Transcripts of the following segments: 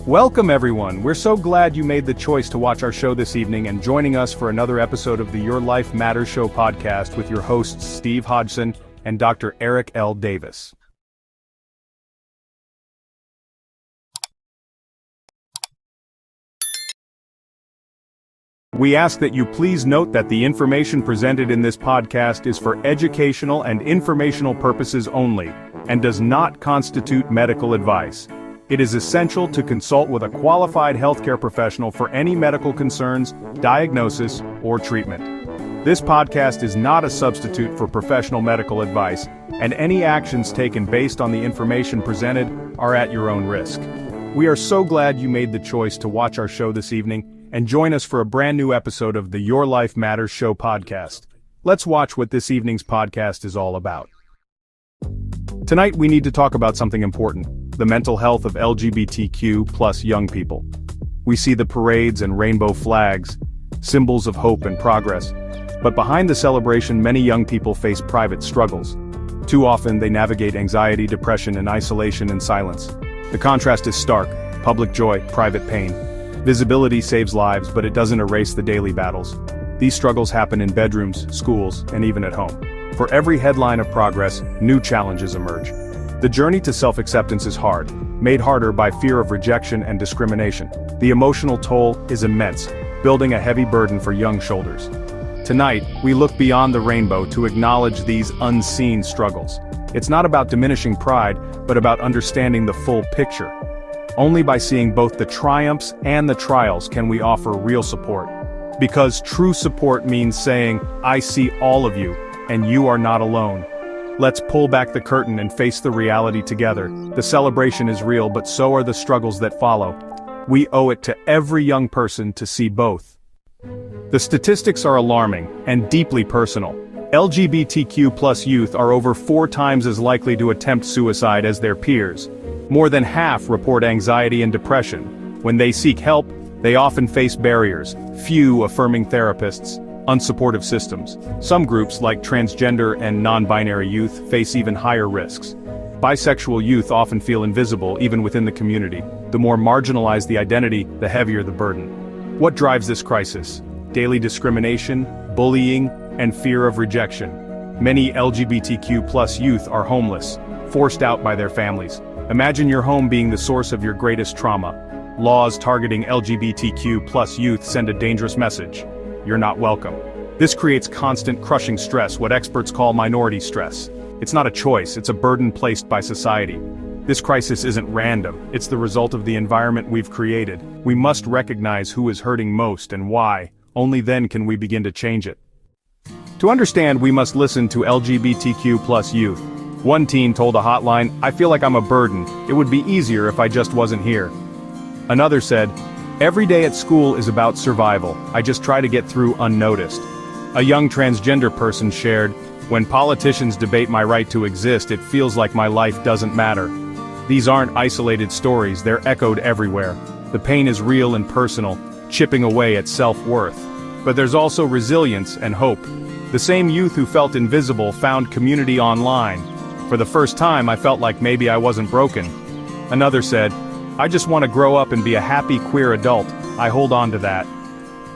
Welcome everyone, we're so glad you made the choice to watch our show this evening and joining us for another episode of the Your Life Matters Show podcast with your hosts Steve Hodgson and Dr. Eric L. Davis. We ask that you please note that the information presented in this podcast is for educational and informational purposes only and does not constitute medical advice. It is essential to consult with a qualified healthcare professional for any medical concerns, diagnosis, or treatment. This podcast is not a substitute for professional medical advice, and any actions taken based on the information presented are at your own risk. We are so glad you made the choice to watch our show this evening and join us for a brand new episode of the Your Life Matters Show podcast. Let's watch what this evening's podcast is all about. Tonight we need to talk about something important. The mental health of LGBTQ plus young people. We see the parades and rainbow flags, symbols of hope and progress, but behind the celebration many young people face private struggles. Too often they navigate anxiety, depression, and isolation in silence. The contrast is stark: public joy, private pain. Visibility saves lives, but it doesn't erase the daily battles. These struggles happen in bedrooms, schools, and even at home. For every headline of progress, new challenges emerge. The journey to self-acceptance is hard, made harder by fear of rejection and discrimination. The emotional toll is immense, building a heavy burden for young shoulders. Tonight, we look beyond the rainbow to acknowledge these unseen struggles. It's not about diminishing pride, but about understanding the full picture. Only by seeing both the triumphs and the trials can we offer real support. Because true support means saying, "I see all of you, and you are not alone." Let's pull back the curtain and face the reality together. The celebration is real, but so are the struggles that follow. We owe it to every young person to see both. The statistics are alarming and deeply personal. LGBTQ plus youth are over 4 times as likely to attempt suicide as their peers. More than half report anxiety and depression. When they seek help, they often face barriers: few affirming therapists, unsupportive systems. Some groups, like transgender and non-binary youth, face even higher risks. Bisexual youth often feel invisible even within the community. The more marginalized the identity, the heavier the burden. What drives this crisis? Daily discrimination, bullying, and fear of rejection. Many LGBTQ plus youth are homeless, forced out by their families. Imagine your home being the source of your greatest trauma. Laws targeting LGBTQ plus youth send a dangerous message: you're not welcome. This creates constant crushing stress, what experts call minority stress. It's not a choice, it's a burden placed by society. This crisis isn't random, it's the result of the environment we've created. We must recognize who is hurting most and why. Only then can we begin to change it. To understand, we must listen to LGBTQ plus youth. One teen told a hotline, "I feel like I'm a burden. It would be easier if I just wasn't here." Another said, "Every day at school is about survival. I just try to get through unnoticed." A young transgender person shared, "When politicians debate my right to exist, it feels like my life doesn't matter." These aren't isolated stories, they're echoed everywhere. The pain is real and personal, chipping away at self-worth. But there's also resilience and hope. The same youth who felt invisible found community online. "For the first time, I felt like maybe I wasn't broken." Another said, "I just want to grow up and be a happy queer adult. I hold on to that."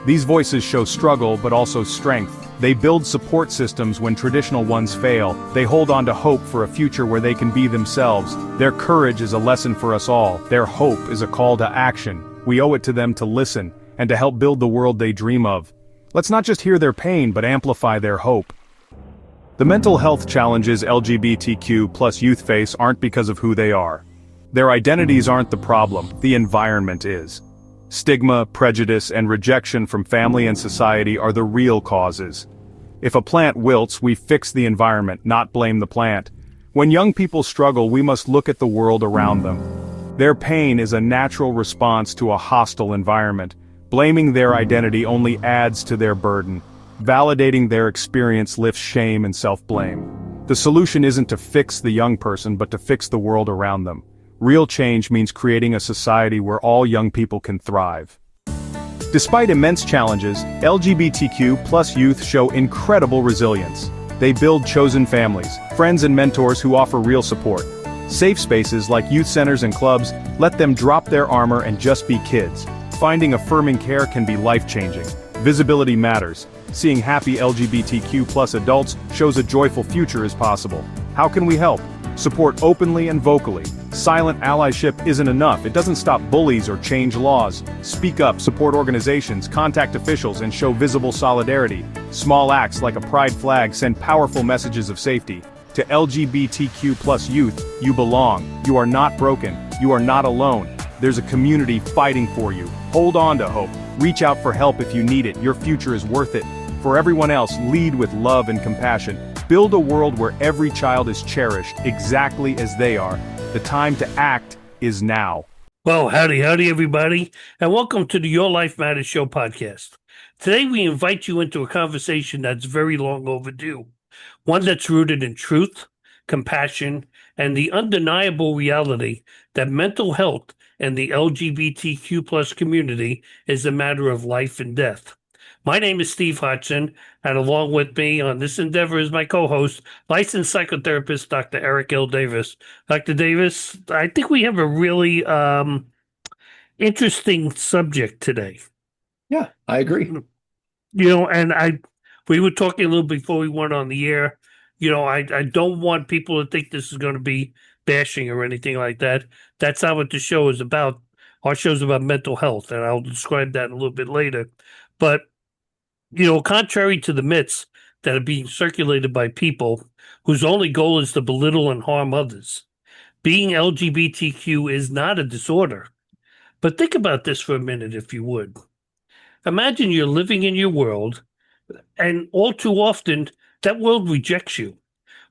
These voices show struggle but also strength. They build support systems when traditional ones fail. They hold on to hope for a future where they can be themselves. Their courage is a lesson for us all. Their hope is a call to action. We owe it to them to listen and to help build the world they dream of. Let's not just hear their pain but amplify their hope. The mental health challenges LGBTQ plus youth face aren't because of who they are. Their identities aren't the problem, the environment is. Stigma, prejudice, and rejection from family and society are the real causes. If a plant wilts, we fix the environment, not blame the plant. When young people struggle, we must look at the world around them. Their pain is a natural response to a hostile environment. Blaming their identity only adds to their burden. Validating their experience lifts shame and self-blame. The solution isn't to fix the young person, but to fix the world around them. Real change means creating a society where all young people can thrive. Despite immense challenges, LGBTQ plus youth show incredible resilience. They build chosen families, friends and mentors who offer real support. Safe spaces like youth centers and clubs let them drop their armor and just be kids. Finding affirming care can be life-changing. Visibility matters. Seeing happy LGBTQ+ adults shows a joyful future is possible. How can we help? Support openly and vocally. Silent allyship isn't enough. It doesn't stop bullies or change laws. Speak up, support organizations, contact officials, and show visible solidarity. Small acts like a pride flag send powerful messages of safety. To LGBTQ+ youth, you belong. You are not broken. You are not alone. There's a community fighting for you. Hold on to hope. Reach out for help if you need it. Your future is worth it. For everyone else, lead with love and compassion. Build a world where every child is cherished exactly as they are. The time to act is now. Well, howdy, everybody, and welcome to the Your Life Matters Show podcast. Today, we invite you into a conversation that's very long overdue, one that's rooted in truth, compassion, and the undeniable reality that mental health and the LGBTQ+ community is a matter of life and death. My name is Steve Hodgson, and along with me on this endeavor is my co-host, licensed psychotherapist, Dr. Eric L. Davis. Dr. Davis, I think we have a really interesting subject today. Yeah, I agree. And we were talking a little before we went on the air. I don't want people to think this is going to be bashing or anything like that. That's not what the show is about. Our show is about mental health, and I'll describe that a little bit later. But contrary to the myths that are being circulated by people whose only goal is to belittle and harm others, being LGBTQ is not a disorder. But think about this for a minute, if you would. Imagine you're living in your world, and all too often, that world rejects you.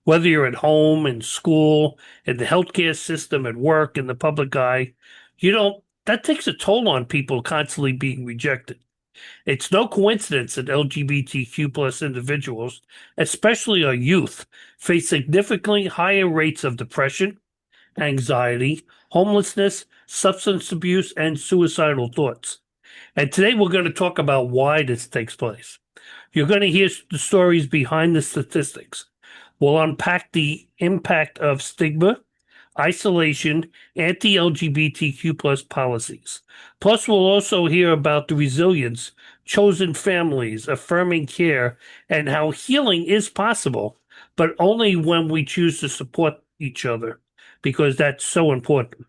Whether you're at home, in school, in the healthcare system, at work, in the public eye, that takes a toll on people constantly being rejected. It's no coincidence that LGBTQ+ individuals, especially our youth, face significantly higher rates of depression, anxiety, homelessness, substance abuse, and suicidal thoughts. And today we're going to talk about why this takes place. You're going to hear the stories behind the statistics. We'll unpack the impact of stigma, isolation, anti-LGBTQ+ policies. Plus, we'll also hear about the resilience, chosen families, affirming care, and how healing is possible, but only when we choose to support each other, because that's so important.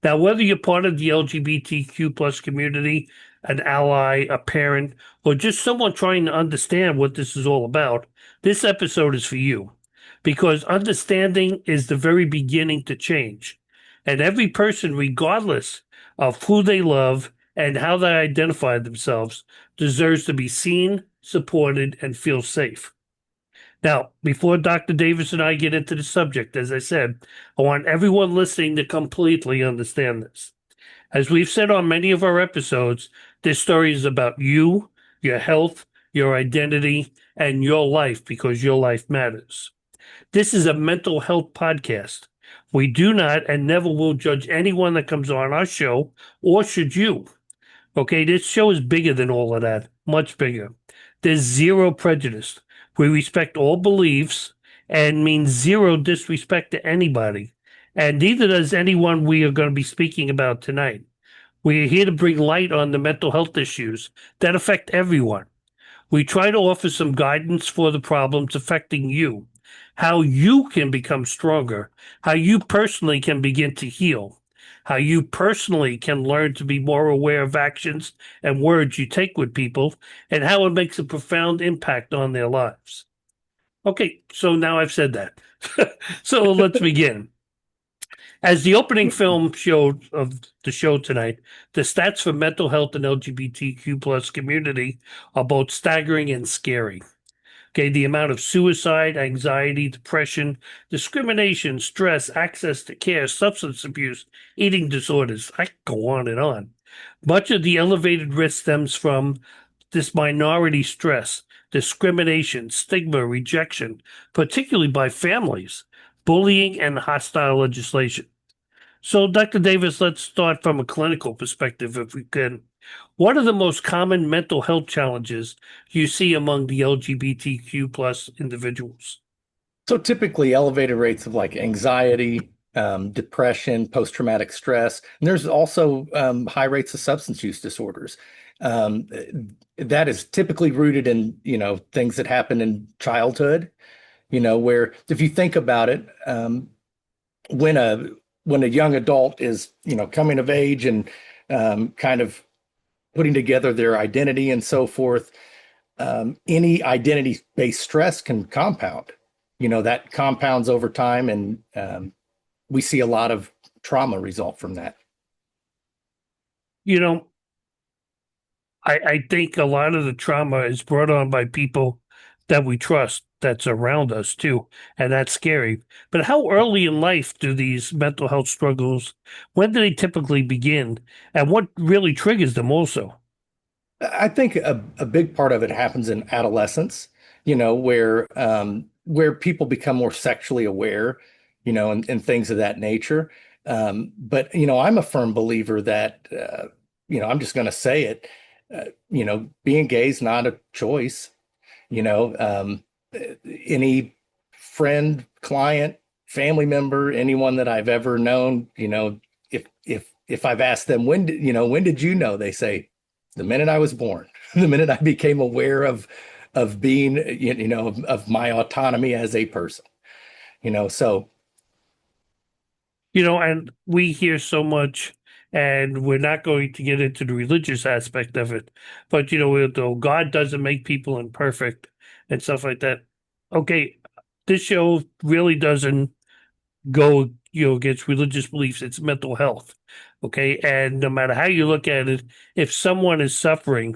Now, whether you're part of the LGBTQ+ community, an ally, a parent, or just someone trying to understand what this is all about, this episode is for you. Because understanding is the very beginning to change. And every person, regardless of who they love and how they identify themselves, deserves to be seen, supported, and feel safe. Now, before Dr. Davis and I get into the subject, as I said, I want everyone listening to completely understand this. As we've said on many of our episodes, this story is about you, your health, your identity, and your life, because your life matters. This is a mental health podcast. We do not and never will judge anyone that comes on our show, or should you. Okay, this show is bigger than all of that, much bigger. There's zero prejudice. We respect all beliefs and mean zero disrespect to anybody. And neither does anyone we are going to be speaking about tonight. We are here to bring light on the mental health issues that affect everyone. We try to offer some guidance for the problems affecting you, how you can become stronger, how you personally can begin to heal, how you personally can learn to be more aware of actions and words you take with people, and how it makes a profound impact on their lives. Okay, so now I've said that. So let's begin. As the opening film showed of the show tonight, the stats for mental health and LGBTQ+ community are both staggering and scary. Okay, the amount of suicide, anxiety, depression, discrimination, stress, access to care, substance abuse, eating disorders. I could go on and on. Much of the elevated risk stems from this minority stress, discrimination, stigma, rejection, particularly by families, bullying, and hostile legislation. So, Dr. Davis, let's start from a clinical perspective, if we can. What are the most common mental health challenges you see among the LGBTQ+ individuals? So typically elevated rates of like anxiety, depression, post-traumatic stress. And there's also high rates of substance use disorders. Um, that is typically rooted in, things that happen in childhood, where if you think about it, when a when a young adult is, coming of age and kind of putting together their identity and so forth, any identity-based stress can compound. That compounds over time, and we see a lot of trauma result from that. You know, I think a lot of the trauma is brought on by people that we trust that's around us too, and that's scary. But how early in life do these mental health struggles, when do they typically begin, and what really triggers them also? I think a big part of it happens in adolescence, where people become more sexually aware, and things of that nature. But I'm a firm believer that I'm just going to say it. Being gay is not a choice. You know, um, any friend, client, family member, anyone that I've ever known, if I've asked them when did you know, they say the minute I was born, the minute I became aware of being, of my autonomy as a person, so And we hear so much, and we're not going to get into the religious aspect of it, but though God doesn't make people imperfect and stuff like that. Okay, this show really doesn't go, against religious beliefs. It's mental health. Okay. And no matter how you look at it, if someone is suffering,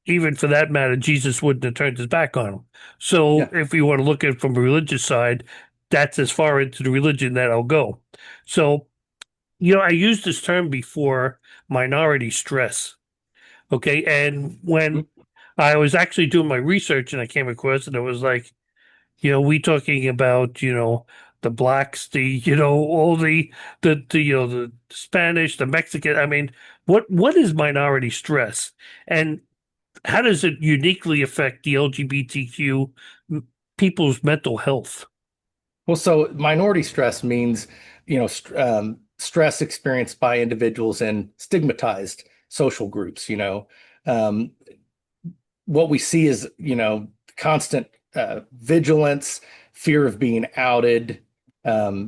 even for that matter, Jesus wouldn't have turned his back on them. So yeah. if you want to look at it from a religious side, that's as far into the religion that I'll go. So, I used this term before, minority stress. Okay. And when I was actually doing my research and I came across it, I was like, we talking about, the blacks, all the Spanish, the Mexican. I mean, what is minority stress? And how does it uniquely affect the LGBTQ people's mental health? Well, so minority stress means, stress experienced by individuals in stigmatized social groups. Um, what we see is, constant vigilance, fear of being outed.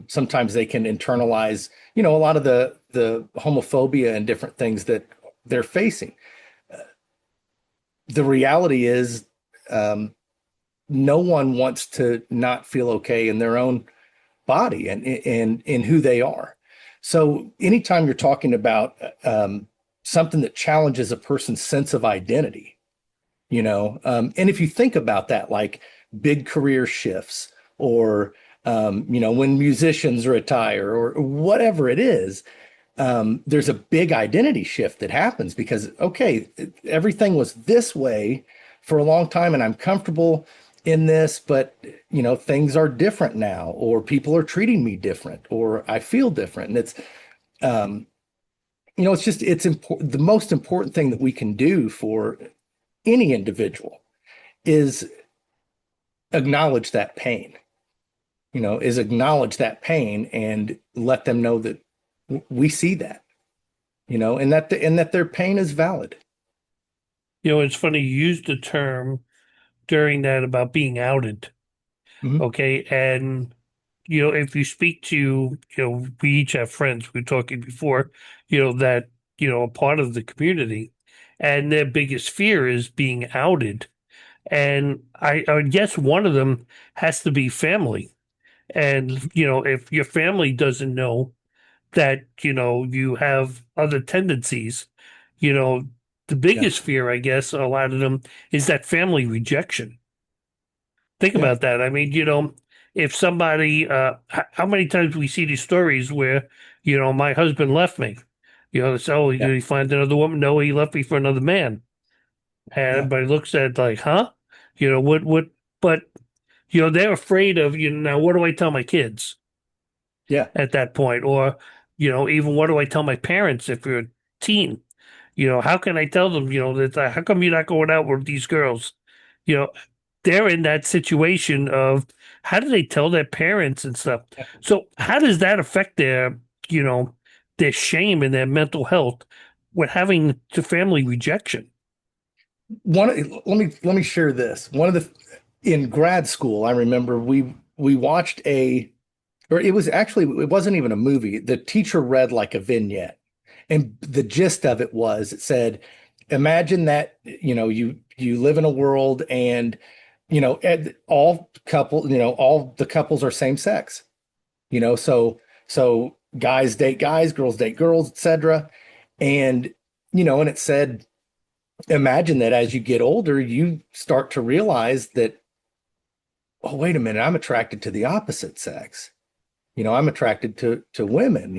Sometimes they can internalize, a lot of the homophobia and different things that they're facing. The reality is, um, no one wants to not feel okay in their own body and in who they are. So anytime you're talking about something that challenges a person's sense of identity, and if you think about that, like big career shifts or when musicians retire or whatever it is, there's a big identity shift that happens because, okay, everything was this way for a long time and I'm comfortable in this, but things are different now, or people are treating me different, or I feel different. And um, it's important. The most important thing that we can do for any individual is acknowledge that pain, and let them know that we see that, and that their pain is valid. It's funny you used the term during that about being outed. Mhm. Okay. And, if you speak to, we each have friends, we were talking before, that, a part of the community, and their biggest fear is being outed. And I would guess one of them has to be family. And, if your family doesn't know that, you have other tendencies, you know, the Yeah. biggest fear, I guess, a lot of them is that family rejection. Think Yeah. about that. I mean, if somebody, how many times we see these stories where, my husband left me, so did Yeah. he find another woman? No, he left me for another man. And Yeah. everybody looks at it like, huh? What, but, they're afraid of, now what do I tell my kids Yeah. at that point? Or, even what do I tell my parents if you're a teen? How can I tell them, that how come you're not going out with these girls? You know, they're in that situation of how do they tell their parents and stuff? So how does that affect their, you know, their shame and their mental health with having to family rejection? Let me share this. One of the In grad school, I remember we watched or it was actually, it wasn't even a movie. The teacher read like a vignette, and the gist of it was, it said, imagine that, you live in a world, and all the couples are same sex, so guys date guys, girls date girls, etc. And and it said, imagine that as you get older, you start to realize that, oh, wait a minute, I'm attracted to the opposite sex. I'm attracted to women,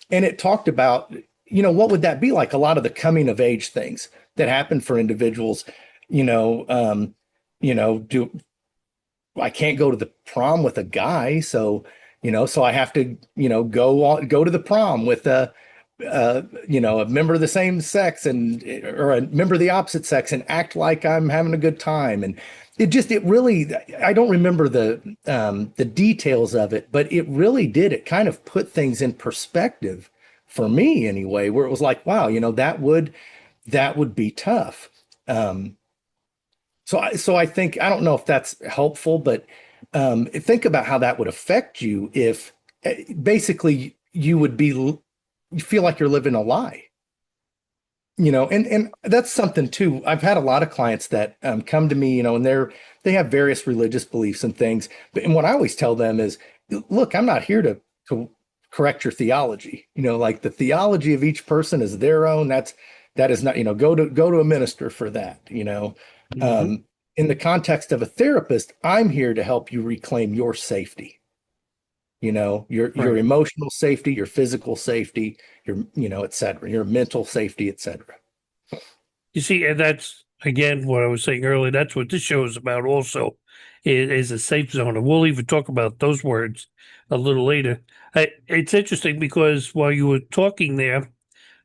and it talked about, what would that be like? A lot of the coming of age things that happen for individuals, you know, um, do I can't go to the prom with a guy, so I have to, go to the prom with a member of the same sex, or a member of the opposite sex, and act like I'm having a good time. And it really, I don't remember the details of it, but it really did. It kind of put things in perspective for me anyway, where it was like, wow, that would be tough. So I think, I don't know if that's helpful, but think about how that would affect you if basically you feel like you're living a lie, and that's something too. I've had a lot of clients that come to me, and they have various religious beliefs and things, and what I always tell them is, look, I'm not here to correct your theology. Like, the theology of each person is their own. That is not, go to a minister for that. Mm-hmm. Um, in the context of a therapist, I'm here to help you reclaim your safety, your Right. emotional safety, your physical safety, et cetera, your mental safety, et cetera. You see, and that's again what I was saying earlier. That's what this show is about. Also, is a safe zone, and we'll even talk about those words a little later. It's interesting because while you were talking there,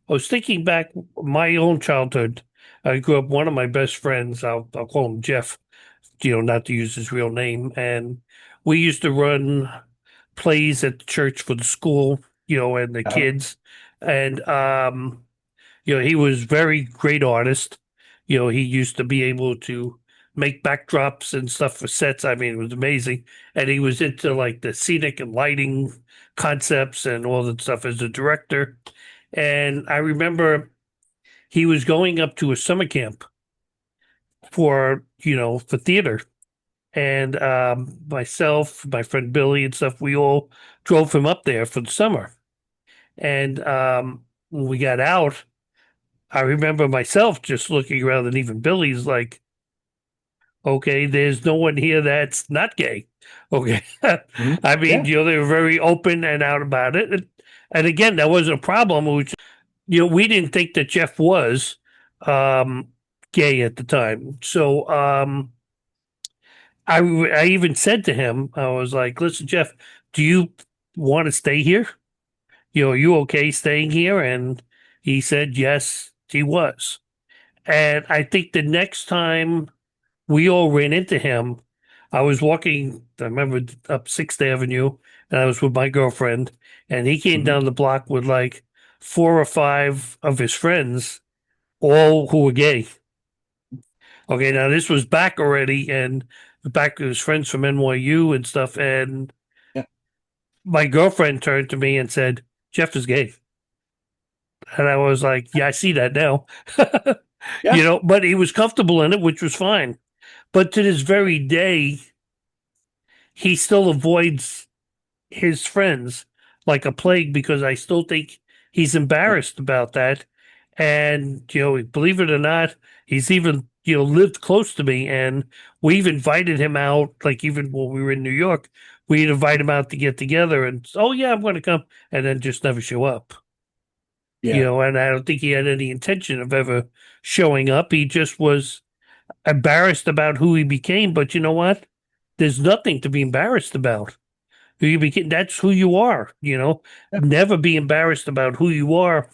I was thinking back my own childhood. I grew up. One of my best friends, I'll call him Jeff. Not to use his real name, and we used to run plays at the church for the school. And the Uh-huh. kids, and he was very great artist. He used to be able to make backdrops and stuff for sets. I mean, it was amazing. And he was into like the scenic and lighting concepts and all that stuff as a director. And I remember he was going up to a summer camp for theater. And myself, my friend Billy and stuff, we all drove him up there for the summer. And when we got out, I remember myself just looking around, and even Billy's like, okay, there's no one here that's not gay. Okay. Mhm. I mean, Yeah. they were very open and out about it. And again, that wasn't a problem, which, we didn't think that Jeff was um, gay at the time. So I even said to him, I was like, listen, Jeff, do you want to stay here? Are you okay staying here? And he said, yes, he was. And I think the next time we all ran into him, I was walking, I remember up 6th Avenue, and I was with my girlfriend, and he came Mhm. down the block with like 4 or 5 of his friends, all who were gay. Okay, now this was back already, and back with his friends from NYU and stuff. And Yeah. my girlfriend turned to me and said, Jeff is gay. And I was like, yeah, I see that now. Yeah. But he was comfortable in it, which was fine. But to this very day, he still avoids his friends like a plague because I still think he's Yeah. embarrassed about that. And, believe it or not, he's even, lived close to me. And we've invited him out, like even when we were in New York, we'd invite him out to get together and, oh, yeah, I'm going to come. And then just never show up. Yeah. And I don't think he had any intention of ever showing up. He just was embarrassed about who he became. But you know what? There's nothing to be embarrassed about. Who you became, that's who you are. Yeah. Never be embarrassed about who you are.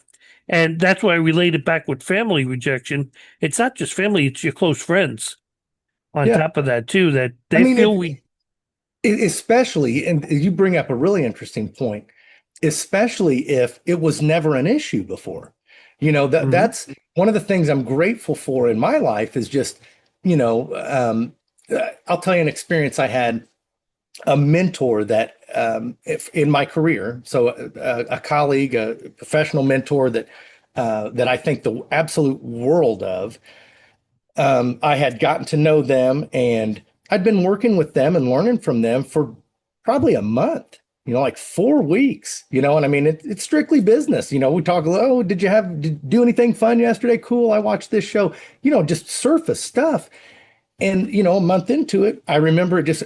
And that's why I relate it back with family rejection. It's not just family, it's your close friends. on Yeah. top of that too, that I they mean, feel we. especially, and you bring up a really interesting point, especially if it was never an issue before. Mhm. That's one of the things I'm grateful for in my life is just, you know, I'll tell you an experience I had. A mentor that if, in my career, so a colleague, a professional mentor that I think the absolute world of. I had gotten to know them, and I'd been working with them and learning from them for probably a month. Like 4 weeks. And I mean, it's strictly business. We talk. Oh, did you do anything fun yesterday? Cool. I watched this show. Just surface stuff. And, a month into it, I remember it just,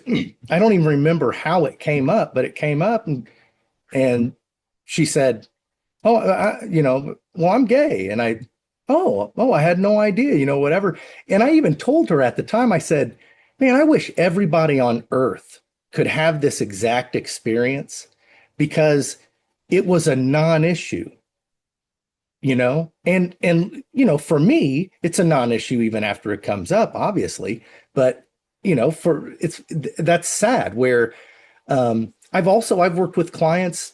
I don't even remember how it came up, but it came up and she said, oh, well, I'm gay. And I had no idea, whatever. And I even told her at the time, I said, man, I wish everybody on earth could have this exact experience because it was a non-issue. For me, it's a non-issue even after it comes up, obviously. But that's sad where I've worked with clients.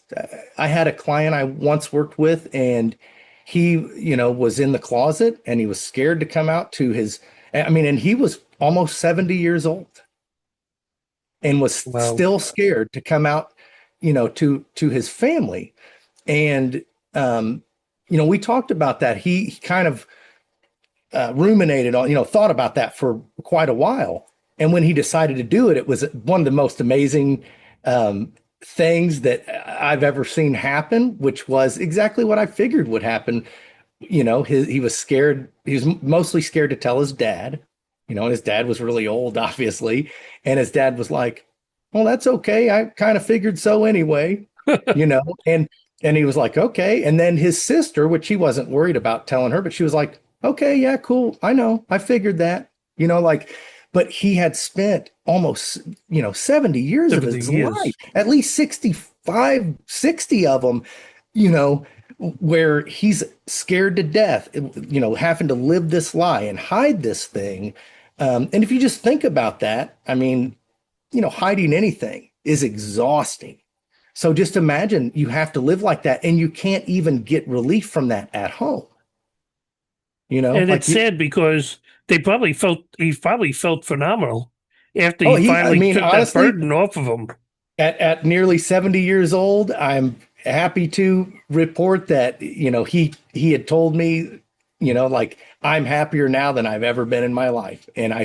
I had a client I once worked with, and he was in the closet and he was scared to come out to his, I mean, and he was almost 70 years old and was Well, still scared to come out to his family. And we talked about that. He kind of ruminated on, thought about that for quite a while. And when he decided to do it, it was one of the most amazing things that I've ever seen happen, which was exactly what I figured would happen. He was scared. He was mostly scared to tell his dad. And his dad was really old, obviously. And his dad was like, well, that's okay. I kind of figured so anyway, you know, and he was like, okay. And then his sister, which he wasn't worried about telling her, but she was like, okay, yeah, cool. I know. I figured that, but he had spent almost, 70 years of 70 his life, years. at least 65, 60 of them, you know, where he's scared to death, having to live this lie and hide this thing. And if you just think about that, I mean, hiding anything is exhausting. So just imagine you have to live like that and you can't even get relief from that at home. And it's Like you, sad because he probably felt phenomenal after oh, he I finally mean, took that honestly, burden off of him. at nearly 70 years old, I'm happy to report that, he had told me, like I'm happier now than I've ever been in my life. And I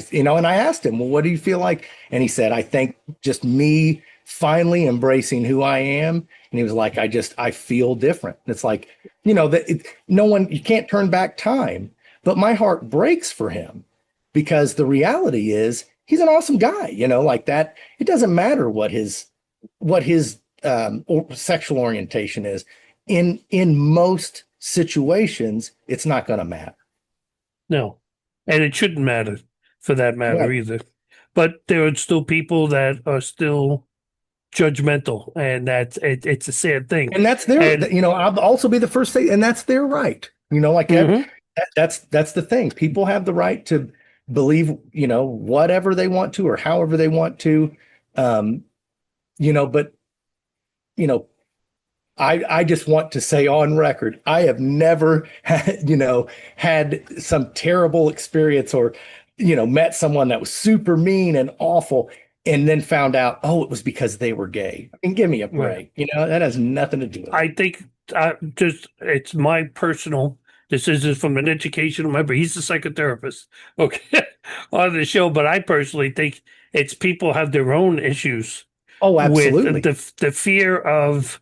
asked him, well, what do you feel like? And he said, I think just me finally embracing who I am. And he was like, I feel different. It's like, no one, you can't turn back time, but my heart breaks for him because the reality is he's an awesome guy, like that. It doesn't matter what his sexual orientation is. In most situations, it's not going to matter. No, and it shouldn't matter for that matter Right. either. But there are still people that are still judgmental, and it's a sad thing. And that's And I'll also be the first thing, and that's their right. mhm. That's the thing. People have the right to believe, whatever they want to or however they want to. Um, but you know, I just want to say on record, I have never had some terrible experience or, met someone that was super mean and awful and then found out, oh, it was because they were gay. I mean, give me a Right. break. That has nothing to do with it. I think just it's my personal. This isn't from an educational member. He's a psychotherapist, okay, on the show. But I personally think it's people have their own issues Oh, with absolutely. the fear of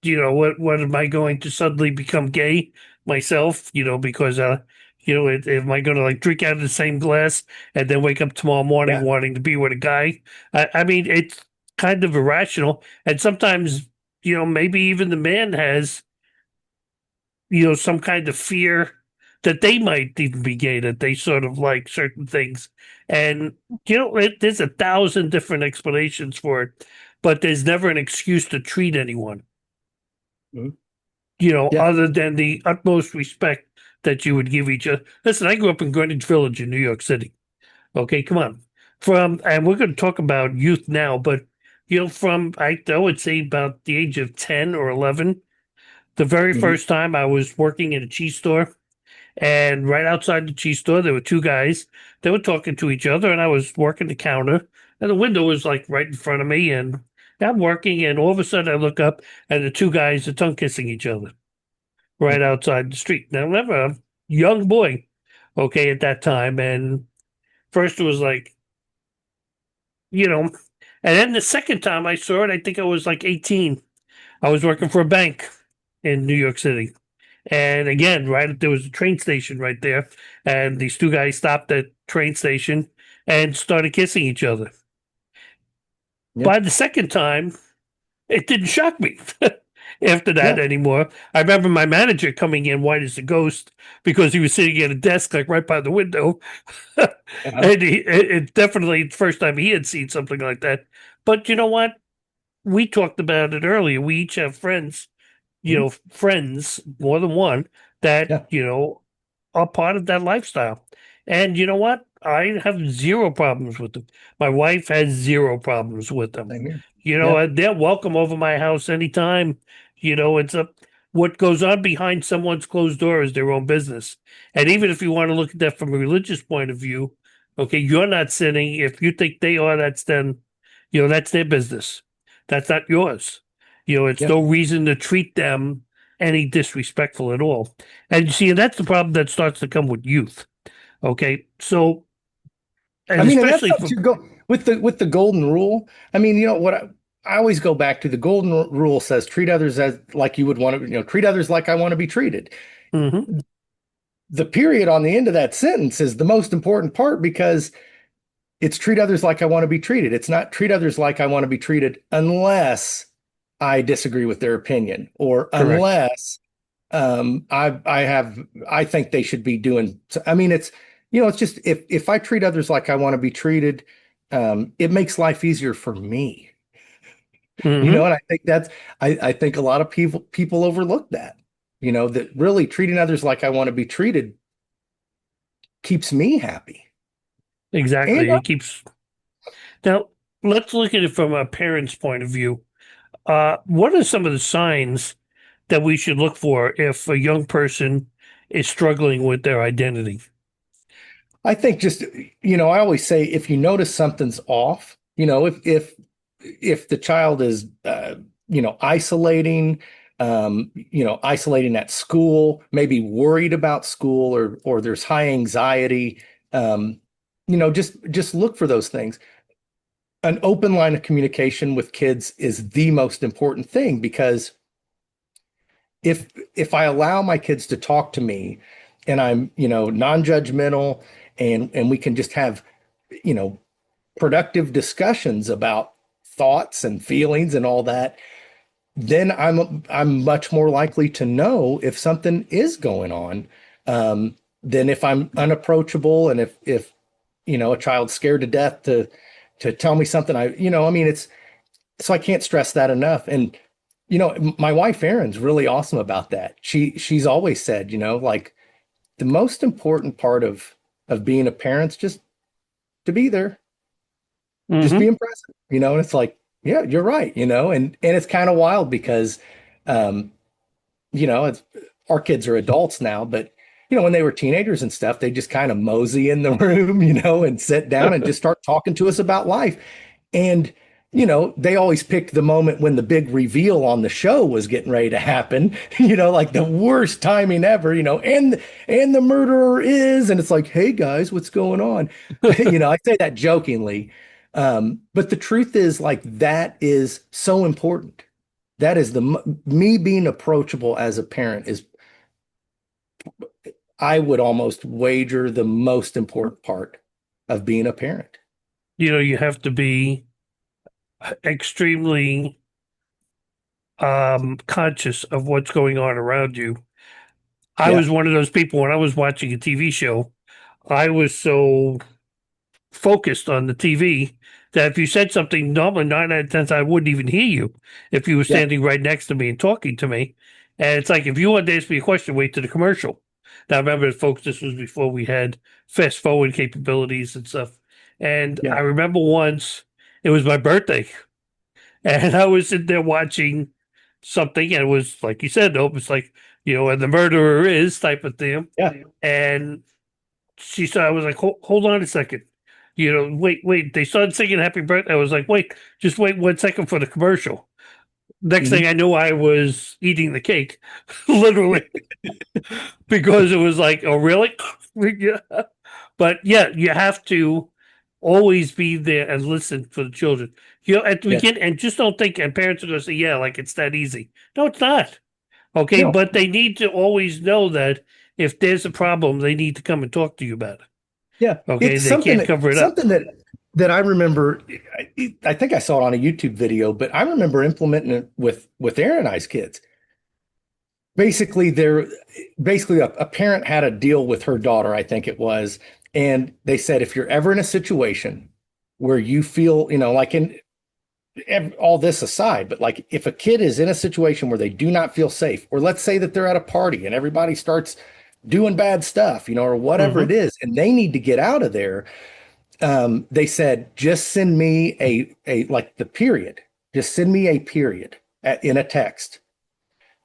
what am I going to suddenly become gay myself? Because am I going to like drink out of the same glass and then wake up tomorrow morning Yeah. wanting to be with a guy? I mean, it's kind of irrational, and sometimes maybe even the man has some kind of fear that they might even be gay, that they sort of like certain things, and there's 1,000 different explanations for it, but there's never an excuse to treat anyone Mhm. Yeah. other than the utmost respect that you would give each other. Listen, I grew up in Greenwich Village in New York City. Okay, come on. And we're going to talk about youth now, but from I would say about the age of 10 or 11, the very Mhm. first time I was working in a cheese store, and right outside the cheese store, there were two guys. They were talking to each other, and I was working the counter, and the window was like right in front of me, and I'm working, and all of a sudden I look up, and the two guys are tongue kissing each other right outside the street. Now, remember, I'm a young boy, okay, at that time, and first it was like, and then the second time I saw it, I think I was like 18. I was working for a bank in New York City. And again, right, there was a train station right there. And these two guys stopped at train station and started kissing each other. Yeah. By the second time, it didn't shock me after that Yeah. anymore. I remember my manager coming in white as a ghost because he was sitting at a desk like right by the window. Uh-huh. And it definitely the first time he had seen something like that. But you know what? We talked about it earlier. We each have friends, Mhm. friends, more than one, that, Yeah. are part of that lifestyle. And you know what? I have zero problems with them. My wife has zero problems with them. Same here. Yeah. They're welcome over my house anytime. It's what goes on behind someone's closed door is their own business. And even if you want to look at that from a religious point of view, okay, you're not sinning. If you think they are, that's then, that's their business. That's not yours. It's Yeah. no reason to treat them any disrespectful at all. And you see, that's the problem that starts to come with youth. Okay. So, I and mean, and that's especially up for, to go with the golden rule. I mean, what I always go back to, the golden rule says treat others as like you would want to, treat others like I want to be treated. Mhm. The period on the end of that sentence is the most important part because it's treat others like I want to be treated. It's not treat others like I want to be treated unless I disagree with their opinion or Correct. unless I think they should be doing. I mean, it's just if I treat others like I want to be treated, it makes life easier for me. Hmm. And I think I think a lot of people overlook that. That really treating others like I want to be treated keeps me happy. And Exactly. It keeps. Now, let's look at it from a parent's point of view. What are some of the signs that we should look for if a young person is struggling with their identity? I think just, I always say if you notice something's off, if the child is, isolating, isolating at school, maybe worried about school or there's high anxiety, just look for those things. An open line of communication with kids is the most important thing because if I allow my kids to talk to me and I'm, non-judgmental and we can just have, you know, productive discussions about thoughts and feelings and all that, then I'm much more likely to know if something is going on than if I'm unapproachable and if a child's scared to death to tell me something. I mean, it's so I can't stress that enough. And my wife Erin's really awesome about that. She's always said, like the most important part of being a parent's just to be there, just Hmm. being present, and it's like, yeah, you're right, and it's kind of wild because um, it's our kids are adults now, but when they were teenagers and stuff, they just kind of mosey in the room, and sit down and just start talking to us about life. And, they always picked the moment when the big reveal on the show was getting ready to happen, like the worst timing ever, and the murderer is, and it's like, hey guys, what's going on? I say that jokingly. But the truth is like that is so important. That is me being approachable as a parent is, I would almost wager, the most important part of being a parent. You have to be extremely conscious of what's going on around you. I Yeah. was one of those people when I was watching a TV show, I was so focused on the TV that if you said something, normally 9 out of 10 I wouldn't even hear you if you were Yeah. standing right next to me and talking to me. And it's like if you wanted to ask me a question, wait to the commercial. Now remember, folks, this was before we had fast forward capabilities and stuff. And Yeah. I remember once it was my birthday, and I was sitting there watching something, and it was like you said, nope, it's like, and the murderer is type of thing. Yeah. And she said, I was like, hold on a second. Wait. They started singing happy birthday. I was like, wait, just wait 1 second for the commercial. Next Mhm. thing I knew, I was eating the cake, literally, because it was like, oh, really? Yeah. But yeah, you have to always be there and listen for the children. At the Yes. beginning, and just don't think, and parents are going to say, yeah, like it's that easy. No, it's not. Okay. No. But they need to always know that if there's a problem, they need to come and talk to you about it. Yeah. Okay. It's They can't cover it up. something that I remember. I think I saw it on a YouTube video, but I remember implementing it with Aaron and I's kids. Basically, a parent had a deal with her daughter, I think it was, and they said if you're ever in a situation where you feel, like all this aside, but like if a kid is in a situation where they do not feel safe, or let's say that they're at a party and everybody starts doing bad stuff, or whatever it Hmm. is, and they need to get out of there, they said, just send me a like the period, just send me a period in a text.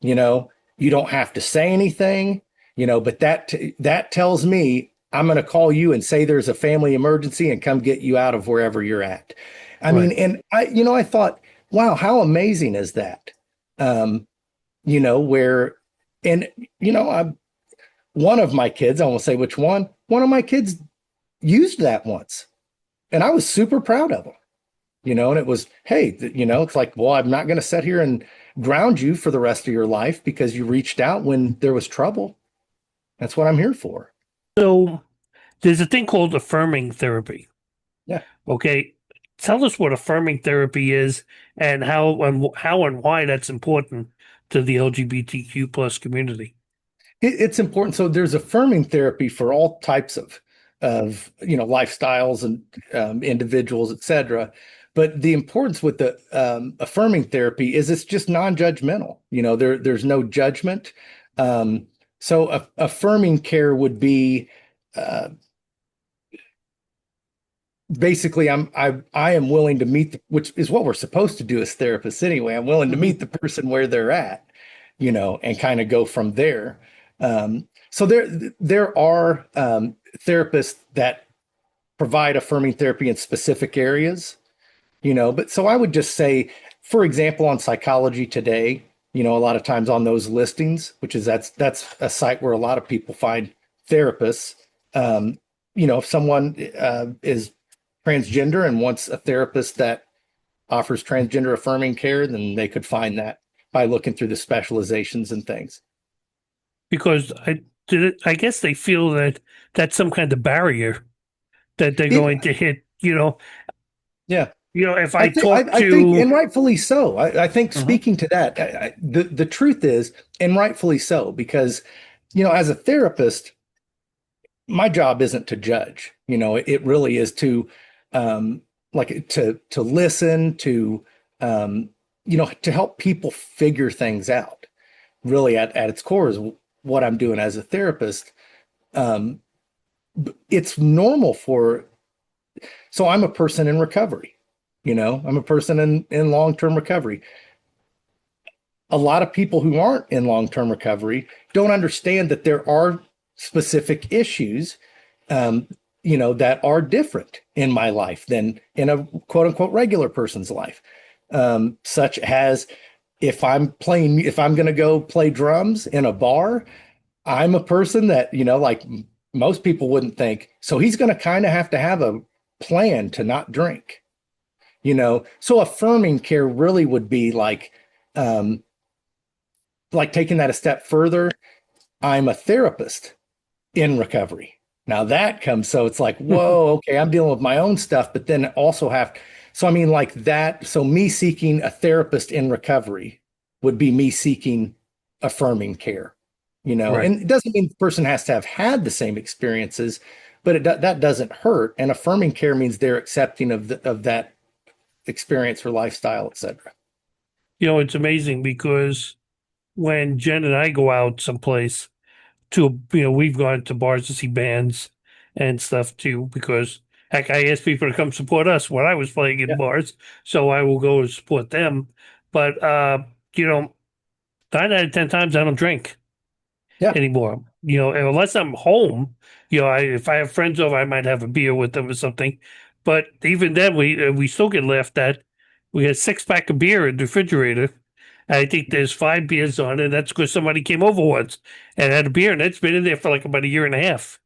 You know, you don't have to say anything, but that tells me I'm going to call you and say there's a family emergency and come get you out of wherever you're at. I mean, Right. and I thought, wow, how amazing is that? Where, and, I one of my kids, I won't say which one of my kids used that once, and I was super proud of him. And it was, hey, it's like, well, I'm not going to sit here and ground you for the rest of your life because you reached out when there was trouble. That's what I'm here for. So there's a thing called affirming therapy. Yeah. Okay. Tell us what affirming therapy is and how and why that's important to the LGBTQ plus community. It's important. So there's affirming therapy for all types of lifestyles and individuals, et cetera. But the importance with the affirming therapy is it's just non-judgmental. There's no judgment. So affirming care would be uh, basically I am willing to meet which is what we're supposed to do as therapists anyway. I'm willing to meet the person where they're at, and kind of go from there. So there are therapists that provide affirming therapy in specific areas, but so I would just say, for example, on Psychology Today, a lot of times on those listings, which is that's a site where a lot of people find therapists. Um, if someone is transgender and wants a therapist that offers transgender affirming care, then they could find that by looking through the specializations and things. Because I guess they feel that that's some kind of barrier that they're It, going to hit, yeah. if I I think I, talk I think, to and rightfully so. I think Mhm. speaking to that, the truth is, and rightfully so, because as a therapist, my job isn't to judge. It really is to, like to listen, to help people figure things out. Really, at its core, is what I'm doing as a therapist. Um, it's normal for. So I'm a person in recovery. I'm a person in long-term recovery. A lot of people who aren't in long-term recovery don't understand that there are specific issues, that are different in my life than in a quote unquote regular person's life. Such as if I'm going to go play drums in a bar, I'm a person that, like most people wouldn't think. So he's going to kind of have a plan to not drink, So affirming care really would be um, like taking that a step further. I'm a therapist in recovery. Now that comes, so it's like, whoa, okay, I'm dealing with my own stuff, but then also so I mean, like that. So me seeking a therapist in recovery would be me seeking affirming care, Right. and it doesn't mean the person has to have had the same experiences, but that doesn't hurt. And affirming care means they're accepting of that experience or lifestyle, et cetera. It's amazing because when Jen and I go out someplace we've gone to bars to see bands and stuff too, because Heck, I asked people to come support us when I was playing in Yeah. bars, so I will go and support them. But you know, 9 out of 10 times I don't drink Yeah. anymore. Unless I'm home, if I have friends over, I might have a beer with them or something. But even then, we still get laughed at. We had 6 pack of beer in the refrigerator. I think there's 5 beers on it. That's because somebody came over once and had a beer, and it's been in there for like about a year and a half.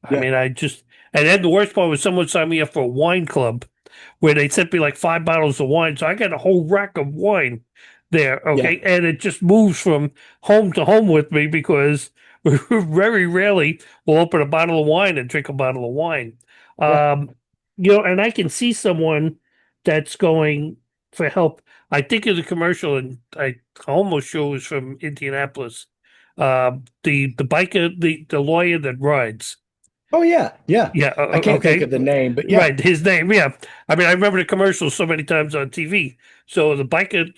I Yeah. mean, and then the worst part was someone signed me up for a wine club where they sent me like 5 bottles of wine. So I got a whole rack of wine there. Yeah. Okay. And it just moves from home to home with me because very rarely will open a bottle of wine and drink a bottle of wine. Yeah. Um, and I can see someone that's going for help. I think of the commercial, and I almost sure it was from Indianapolis. The biker, the lawyer that rides. Oh yeah. Yeah. Yeah. I can't think Okay. of the name, but yeah. Right. His name. Yeah. I mean, I remember the commercials so many times on TV. So the biker,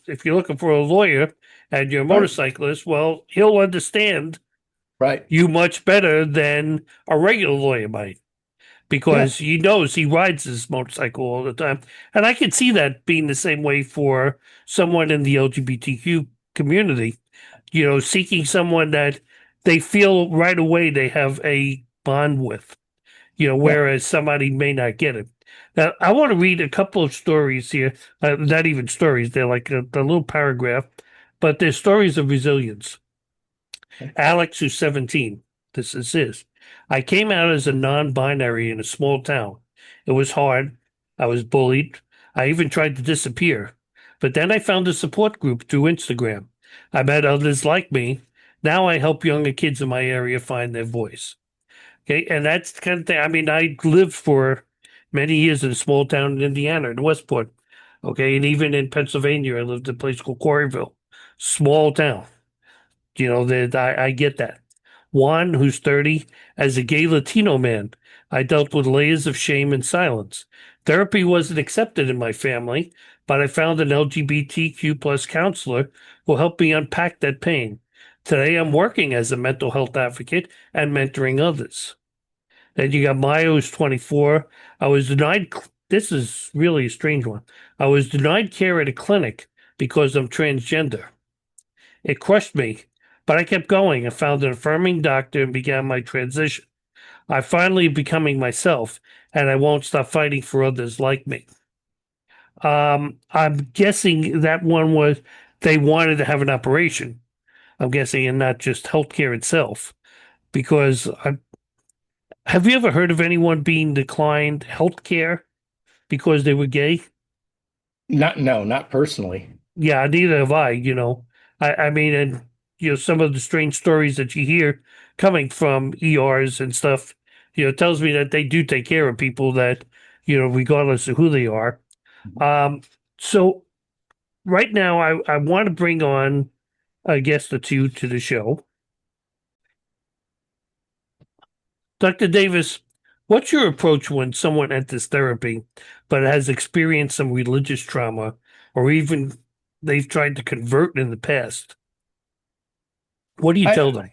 if you're looking for a lawyer and you're a Right. motorcyclist, well, he'll understand Right. you much better than a regular lawyer might Yeah. because he knows he rides his motorcycle all the time. And I can see that being the same way for someone in the LGBTQ community, seeking someone that they feel right away they have a bond with, Yeah. whereas somebody may not get it. Now, I want to read a couple of stories here, not even stories, they're like a little paragraph, but they're stories of resilience. Okay. Alex, who's 17, this is his. I came out as a non binary in a small town. It was hard. I was bullied. I even tried to disappear. But then I found a support group through Instagram. I met others like me. Now I help younger kids in my area find their voice. Okay, and that's the kind of thing. I mean, I lived for many years in a small town in Indiana, in Westport. Okay, and even in Pennsylvania, I lived in a place called Quarryville, small town. That I get that. Juan, who's 30, as a gay Latino man, I dealt with layers of shame and silence. Therapy wasn't accepted in my family, but I found an LGBTQ plus counselor who helped me unpack that pain. Today, I'm working as a mental health advocate and mentoring others. Then you got Maya, who's 24. I was denied, this is really a strange one. I was denied care at a clinic because I'm transgender. It crushed me, but I kept going and found an affirming doctor and began my transition. I finally becoming myself, and I won't stop fighting for others like me. I'm guessing that one was they wanted to have an operation. I'm guessing, and not just healthcare itself, because have you ever heard of anyone being declined healthcare because they were gay? No, not personally. Yeah, neither have I, I mean, and some of the strange stories that you hear coming from ERs and stuff, tells me that they do take care of people that, regardless of who they are. Um, so right now I want to bring on a guest or two to the show. Dr. Davis, what's your approach when someone enters therapy but has experienced some religious trauma or even they've tried to convert in the past? What do you tell I them?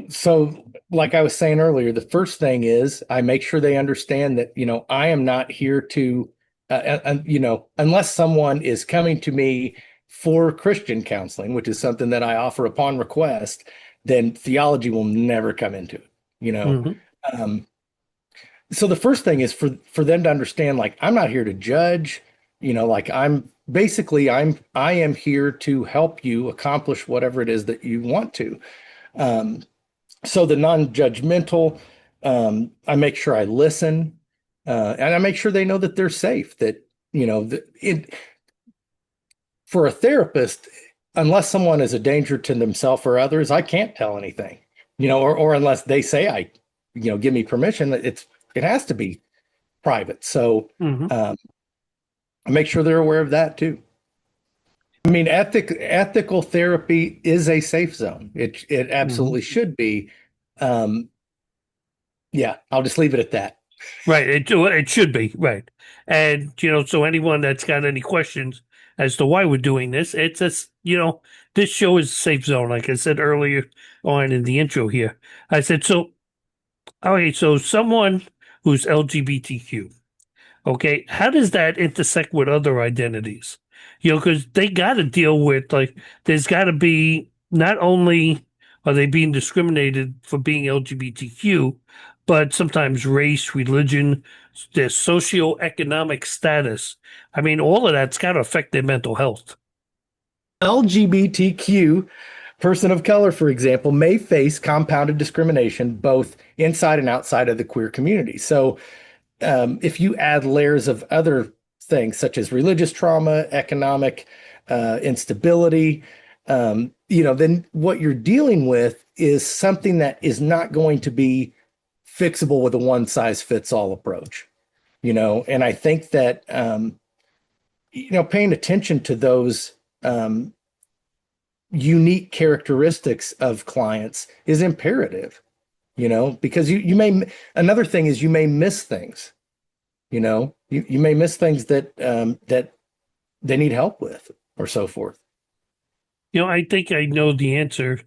so like I was saying earlier, the first thing is I make sure they understand that, I am not here to unless someone is coming to me for Christian counseling, which is something that I offer upon request, then theology will never come into it, you know. Hmm. Um, so the first thing is for them to understand, like, I'm not here to judge, like I am here to help you accomplish whatever it is that you want to. Um, so the non-judgmental, I make sure I listen, and I make sure they know that they're safe, that, for a therapist, unless someone is a danger to themselves or others, I can't tell anything, or unless they say give me permission, it has to be private. So Hmm. um, I make sure they're aware of that too. I mean, ethical therapy is a safe zone. It Hmm. absolutely should be. Um, yeah, I'll just leave it at that. Right. It should be. Right. And, so anyone that's got any questions as to why we're doing this, it's just, this show is a safe zone. Like I said earlier on in the intro here, I said, so, okay, so someone who's LGBTQ. Okay, how does that intersect with other identities? Because they got to deal with, like, there's got to be, not only are they being discriminated for being LGBTQ, but sometimes race, religion, their socioeconomic status. I mean, all of that's got to affect their mental health. LGBTQ person of color, for example, may face compounded discrimination both inside and outside of the queer community. So if you add layers of other things such as religious trauma, economic instability, then what you're dealing with is something that is not going to be fixable with a one size fits all approach. And I think that paying attention to those unique characteristics of clients is imperative. Because you may, another thing is you may miss things, you may miss things that they need help with or so forth. I think I know the answer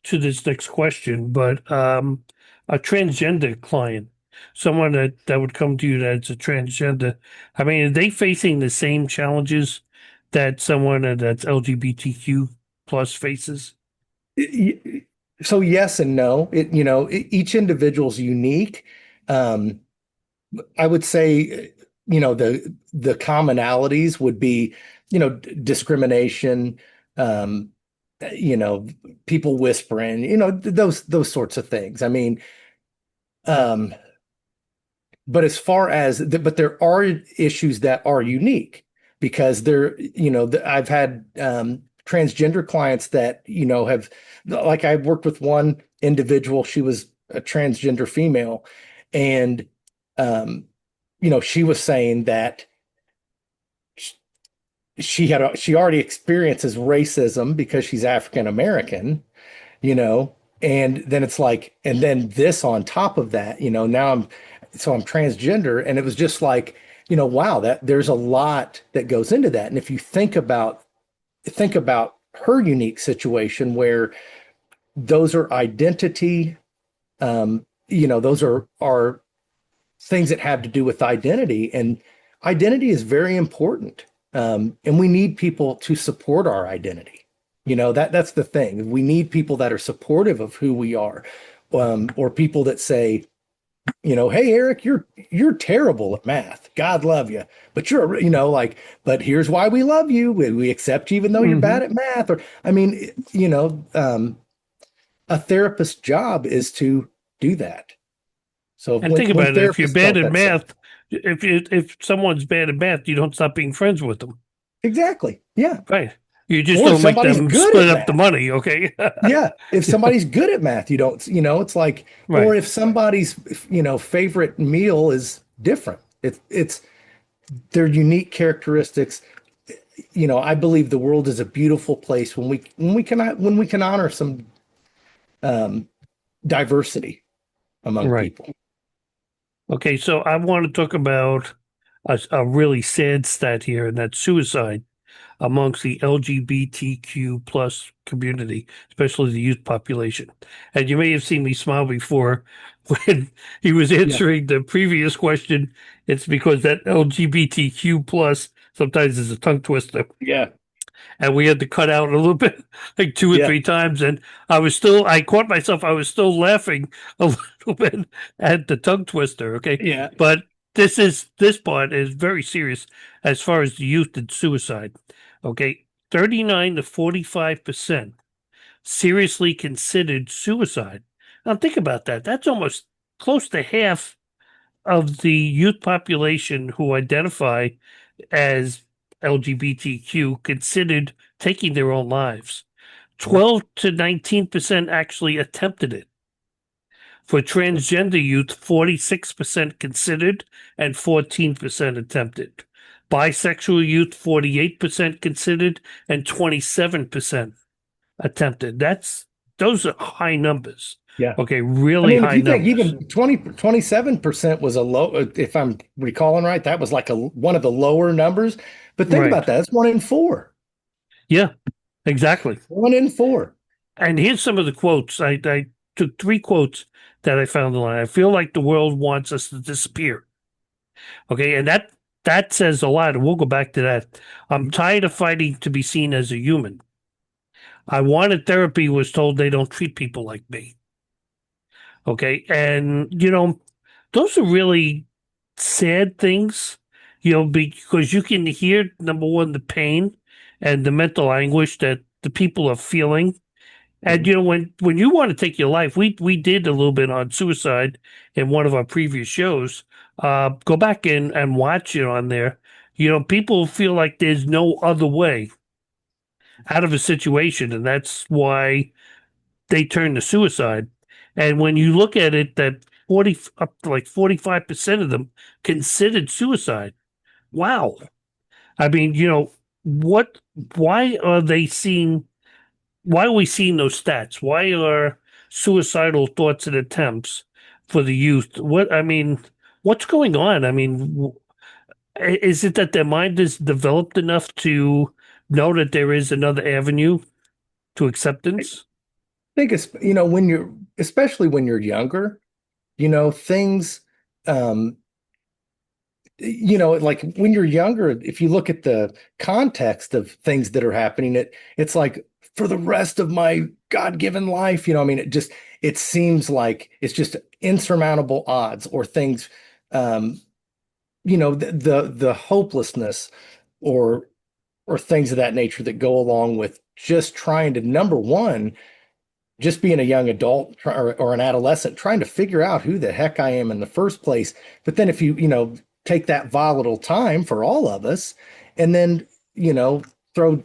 to this next question, but a transgender client, someone that would come to you that's a transgender, I mean, are they facing the same challenges that someone that's LGBTQ plus faces? So yes and no. Each individual's unique. I would say, the commonalities would be, discrimination, people whispering, those sorts of things. I mean, but as far as, but there are issues that are unique because I've had transgender clients that, have, like I've worked with one individual, she was a transgender female, and, she was saying that she already experiences racism because she's African American, and then it's like, and then this on top of that, now I'm transgender, and it was just like, wow, that there's a lot that goes into that. And if you think about her unique situation where those are identity, those are things that have to do with identity, and identity is very important. And we need people to support our identity. That's the thing. We need people that are supportive of who we are, or people that say, hey, Eric, you're terrible at math. God love you, but but here's why we love you. We accept you even though you're bad at math. Or, I mean, a therapist's job is to do that. So And think about it, if you're bad at math, if someone's bad at math, you don't stop being friends with them. Exactly. Yeah. Right. You just don't make them split up the money, okay? Yeah. If somebody's good at math, you don't, it's like, right. Or if somebody's, favorite meal is different. It's their unique characteristics. I believe the world is a beautiful place when we can honor some diversity among people. Okay, so I want to talk about a really sad stat here, and that's suicide amongst the LGBTQ plus community, especially the youth population. And you may have seen me smile before when he was answering the previous question. It's because that LGBTQ plus sometimes is a tongue twister. Yeah. And we had to cut out a little bit, like 2 or 3 times. And I caught myself, I was still laughing a little bit at the tongue twister. Okay. Yeah. But this part is very serious as far as the youth and suicide. Okay. 39 to 45% seriously considered suicide. Now think about that. That's almost close to half of the youth population who identify as LGBTQ considered taking their own lives. 12 to 19% actually attempted it. For transgender youth, 46% considered and 14% attempted. Bisexual youth, 48% considered and 27% attempted. Those are high numbers. Yeah. Okay, really high numbers. Even 27% was a low, if I'm recalling right, that was like one of the lower numbers. But think about that. It's 1 in 4. Yeah, exactly. 1 in 4. And here's some of the quotes. I took three quotes that I found online. I feel like the world wants us to disappear. Okay, and that says a lot. And we'll go back to that. I'm tired of fighting to be seen as a human. I wanted therapy, was told they don't treat people like me. Okay, and those are really sad things, because you can hear, number one, the pain and the mental anguish that the people are feeling. And Mhm. when you want to take your life, we did a little bit on suicide in one of our previous shows. Go back and watch it on there. People feel like there's no other way out of a situation, and that's why they turn to suicide. And when you look at it, that 40 up to like 45% of them considered suicide. Wow. I mean, what? Why are they seeing? Why are we seeing those stats? Why are suicidal thoughts and attempts for the youth? What I mean, what's going on? I mean, is it that their mind is developed enough to know that there is another avenue to acceptance? think it's, when you're, especially when you're younger, things, um, like when you're younger, if you look at the context of things that are happening, it's like for the rest of my God-given life, I mean, it seems like it's just insurmountable odds or things, um, the hopelessness or things of that nature that go along with just trying to, number one, just being a young adult or an adolescent, trying to figure out who the heck I am in the first place. But then if you take that volatile time for all of us and then, throw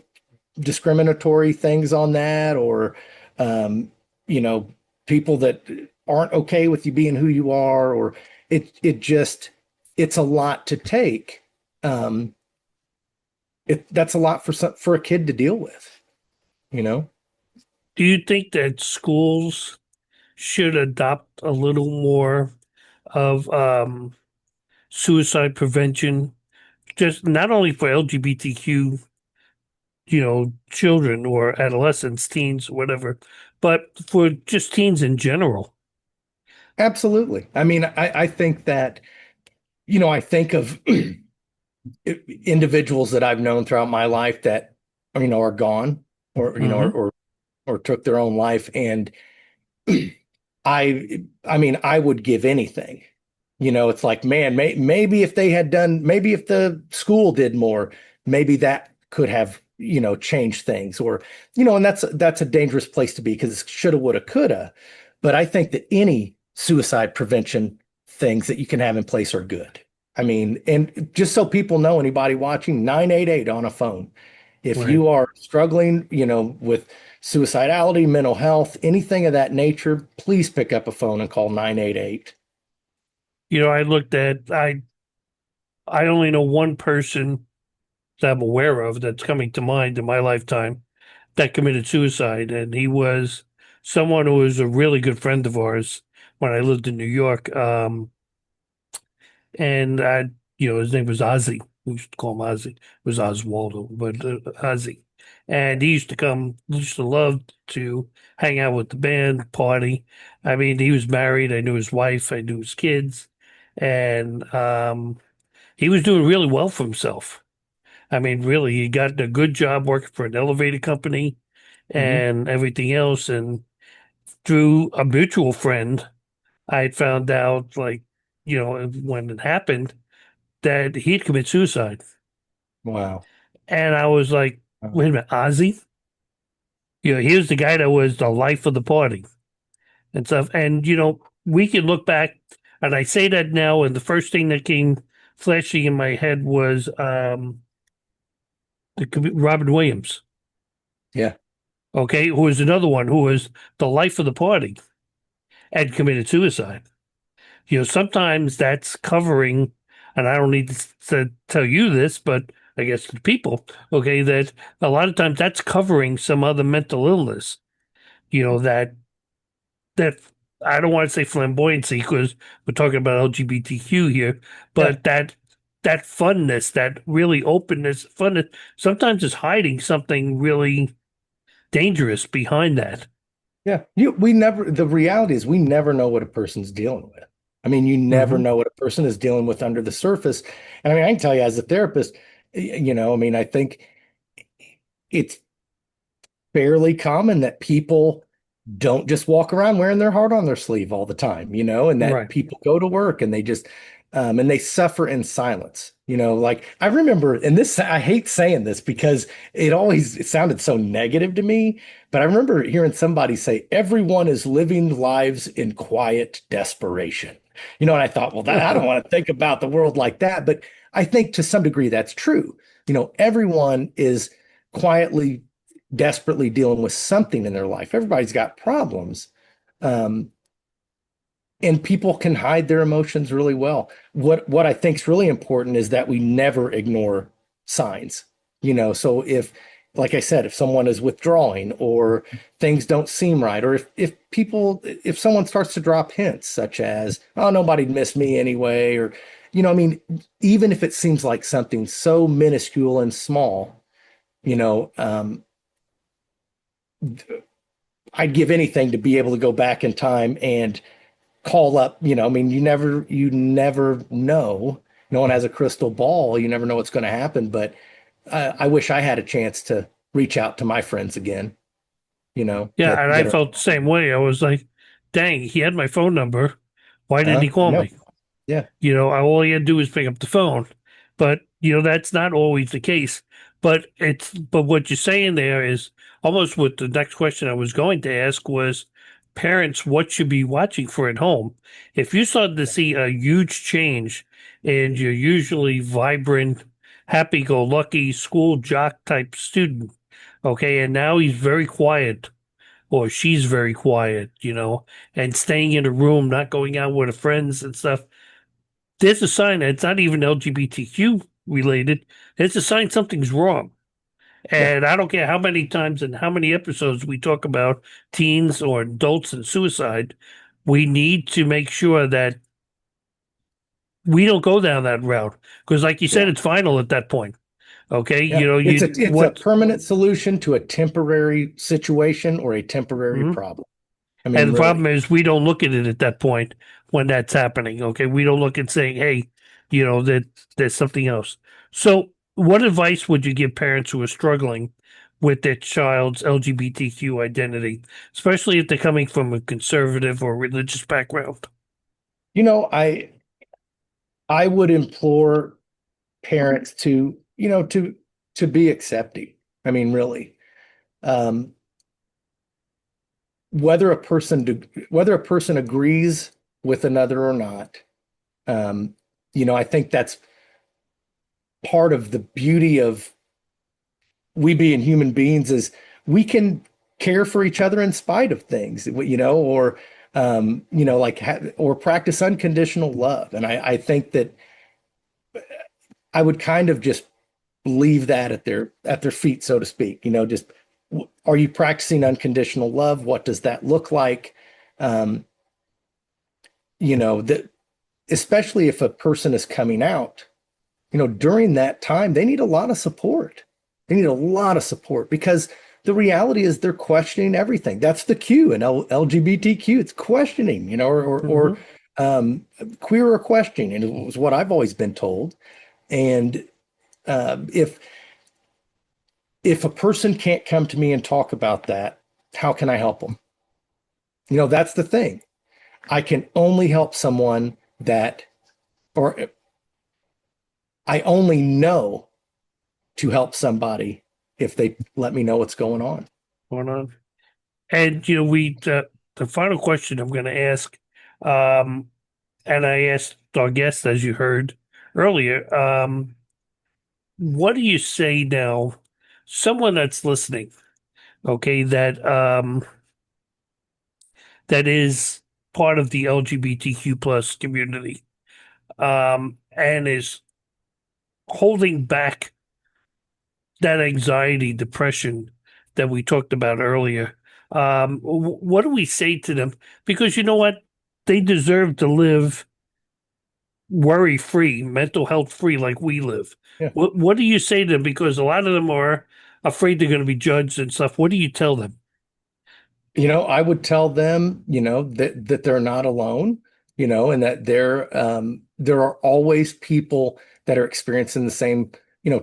discriminatory things on that or, um, you know, people that aren't okay with you being who you are, or it's a lot to take. Um, that's a lot for a kid to deal with, you know? Do you think that schools should adopt a little more of suicide prevention, just not only for LGBTQ, children or adolescents, teens, whatever, but for just teens in general? Absolutely. I mean, I think that, I think of individuals that I've known throughout my life that, are gone or, Hmm. or took their own life. And I mean, I would give anything. It's like, man, maybe if they had done, maybe if the school did more, maybe that could have, changed things or, and that's a dangerous place to be because it's shoulda, woulda, coulda. But I think that any suicide prevention things that you can have in place are good. I mean, and just so people know, anybody watching, 988 on a phone. If Right. you are struggling, with suicidality, mental health, anything of that nature, please pick up a phone and call 988. I looked at I only know one person that I'm aware of that's coming to mind in my lifetime that committed suicide, and he was someone who was a really good friend of ours when I lived in New York. And his name was Ozzy. We used to call him Ozzy. It was Oswaldo, but Ozzy. And he used to love to hang out with the band, party. I mean, he was married. I knew his wife. I knew his kids. And he was doing really well for himself. I mean, really, he got a good job working for an elevator company Hmm. and everything else. And through a mutual friend, I had found out, like, when it happened, that he'd commit suicide. Wow. And I was like, Wow. wait a minute, Ozzy? Here's the guy that was the life of the party and stuff. And, we can look back, and I say that now, and the first thing that came flashing in my head was Robin Williams, Yeah. okay, who was another one who was the life of the party and committed suicide. Sometimes that's covering, and I don't need to tell you this, but I guess to the people, okay, that a lot of times that's covering some other mental illness, that I don't want to say flamboyancy because we're talking about LGBTQ here, Yeah. but that funness, that really openness, sometimes is hiding something really dangerous behind that. Yeah. The reality is we never know what a person's dealing with. I mean, you never Hmm. know what a person is dealing with under the surface. And I mean, I can tell you as a therapist, I mean, I think it's fairly common that people don't just walk around wearing their heart on their sleeve all the time, and that Right. people go to work and they just and they suffer in silence. Like I remember, and this I hate saying this because it sounded so negative to me, but I remember hearing somebody say everyone is living lives in quiet desperation. And I thought, well, I don't want to think about the world like that, but I think to some degree that's true. Everyone is quietly desperately dealing with something in their life. Everybody's got problems. Um, and people can hide their emotions really well. What I think is really important is that we never ignore signs. So like I said, if someone is withdrawing or things don't seem right, or if someone starts to drop hints such as, oh, nobody'd miss me anyway, or, I mean, even if it seems like something so minuscule and small, you know, um, I'd give anything to be able to go back in time and call up, I mean, you never know. No one has a crystal ball. You never know what's going to happen. But I wish I had a chance to reach out to my friends again, Yeah, that and I that are, felt the same way. I was like, dang, he had my phone number. Why didn't he call no, me? yeah, All he had to do is pick up the phone. But, that's not always the case. But what you're saying there is almost what the next question I was going to ask was parents, what should be watching for at home? If you started to see a huge change in your usually vibrant, happy go lucky school jock type student, okay, and now he's very quiet or she's very quiet, and staying in a room, not going out with her friends and stuff, there's a sign that it's not even LGBTQ related. It's a sign something's wrong. yeah, And I don't care how many times and how many episodes we talk about teens or adults and suicide, we need to make sure that we don't go down that route. Because, like you said, yeah, it's final at that point. Okay. yeah. It's a What, permanent solution to a temporary situation or a temporary mhm. problem. I mean, And the problem really. is we don't look at it at that point when that's happening. Okay. We don't look at saying, hey, that there's something else. So what advice would you give parents who are struggling with their child's LGBTQ identity, especially if they're coming from a conservative or religious background? You know, I would implore parents to be accepting. I mean, really, um, whether a person agrees with another or not, um, I think that's part of the beauty of we being human beings is we can care for each other in spite of things, or like or practice unconditional love. And I think that I would kind of just leave that at their feet, so to speak. Just are you practicing unconditional love? What does that look like? Um, that especially if a person is coming out, during that time, they need a lot of support. They need a lot of support because the reality is they're questioning everything. That's the Q in LGBTQ. It's questioning, or Hmm. queer or questioning, and it was what I've always been told. And if a person can't come to me and talk about that, how can I help them? That's the thing. I can only help someone or I only know to help somebody if they let me know what's going on. Going on. And, the final question I'm going to ask, um, and I asked our guest, as you heard earlier, what do you say now? Someone that's listening, okay, that is part of the LGBTQ plus community, and is holding back that anxiety, depression that we talked about earlier. What do we say to them? Because you know what? They deserve to live worry free, mental health free, like we live. Yeah. What do you say to them? Because a lot of them are afraid they're going to be judged and stuff. What do you tell them? I would tell them, that they're not alone, and that there are always people that are experiencing the same,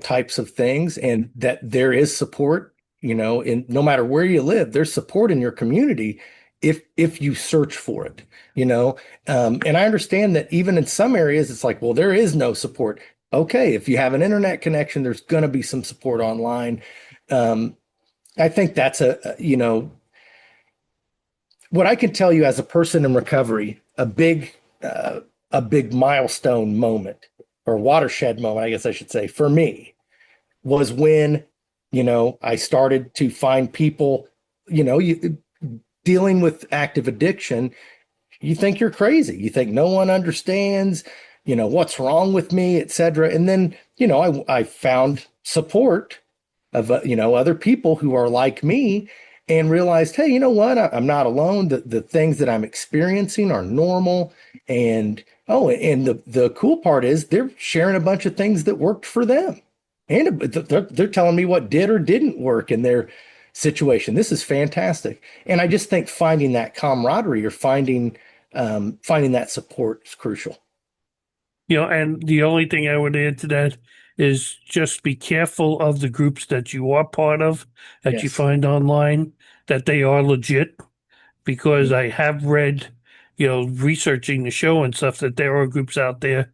types of things, and that there is support, in no matter where you live, there's support in your community if you search for it, you know. And I understand that even in some areas, it's like, well, there is no support. Okay, if you have an internet connection, there's going to be some support online. Um, I think that's what I can tell you as a person in recovery, a big milestone moment or watershed moment, I guess I should say, for me was when, I started to find people, dealing with active addiction. You think you're crazy. You think no one understands, what's wrong with me, et cetera. And then, I found support of, other people who are like me, and realized, hey, you know what? I'm not alone. The things that I'm experiencing are normal. And, oh, and the cool part is they're sharing a bunch of things that worked for them. And they're telling me what did or didn't work in their situation. This is fantastic. And I just think finding that camaraderie or finding that support is crucial. And the only thing I would add to that is just be careful of the groups that you are part of, that you Yes. find online, that they are legit, because Mhm. I have read, researching the show and stuff, that there are groups out there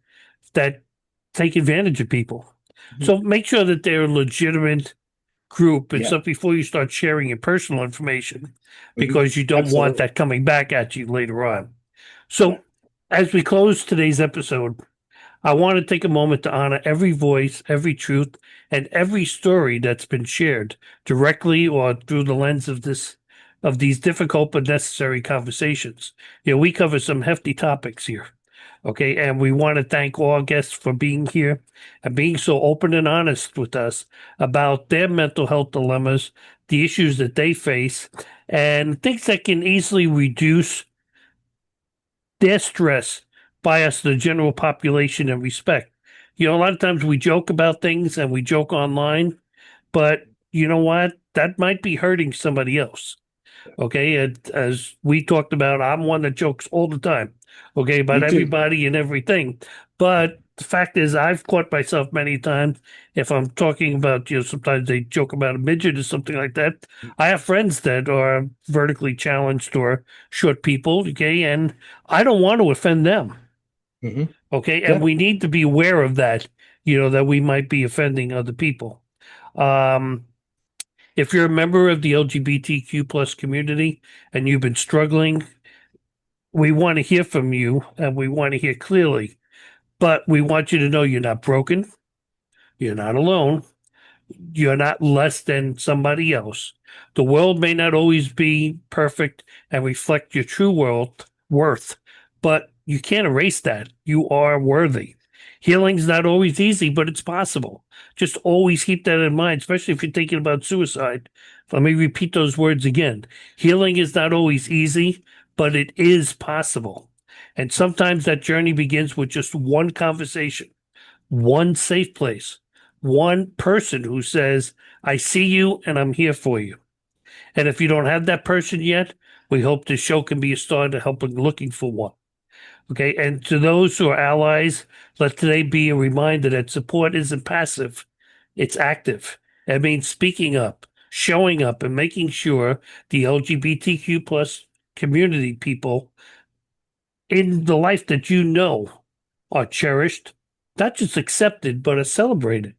that take advantage of people. Mhm. So make sure that they're a legitimate group and Yeah. stuff before you start sharing your personal information, Mhm. because you don't want Absolutely. that coming back at you later on. Yeah. So as we close today's episode, I want to take a moment to honor every voice, every truth, and every story that's been shared directly or through the lens of these difficult but necessary conversations. We cover some hefty topics here. Okay, and we want to thank all our guests for being here and being so open and honest with us about their mental health dilemmas, the issues that they face, and things that can easily reduce their stress by us, the general population, and respect. A lot of times we joke about things and we joke online, but you know what? That might be hurting somebody else. Okay. And as we talked about, I'm one that jokes all the time, okay, about Me too. everybody and everything. But the fact is, I've caught myself many times if I'm talking about, sometimes they joke about a midget or something like that. I have friends that are vertically challenged or short people, okay, and I don't want to offend them, Hmm. okay, and Yeah. we need to be aware of that, that we might be offending other people. Um, if you're a member of the LGBTQ plus community and you've been struggling, we want to hear from you and we want to hear clearly. But we want you to know you're not broken, you're not alone, you're not less than somebody else. The world may not always be perfect and reflect your true worth, but you can't erase that. You are worthy. Healing's not always easy, but it's possible. Just always keep that in mind, especially if you're thinking about suicide. Let me repeat those words again. Healing is not always easy, but it is possible. And sometimes that journey begins with just one conversation, one safe place, one person who says, I see you and I'm here for you. And if you don't have that person yet, we hope this show can be a start to helping looking for one. Okay. And to those who are allies, let today be a reminder that support isn't passive, it's active. It means speaking up, showing up, and making sure the LGBTQ plus community people in the life that you know are cherished, not just accepted, but are celebrated.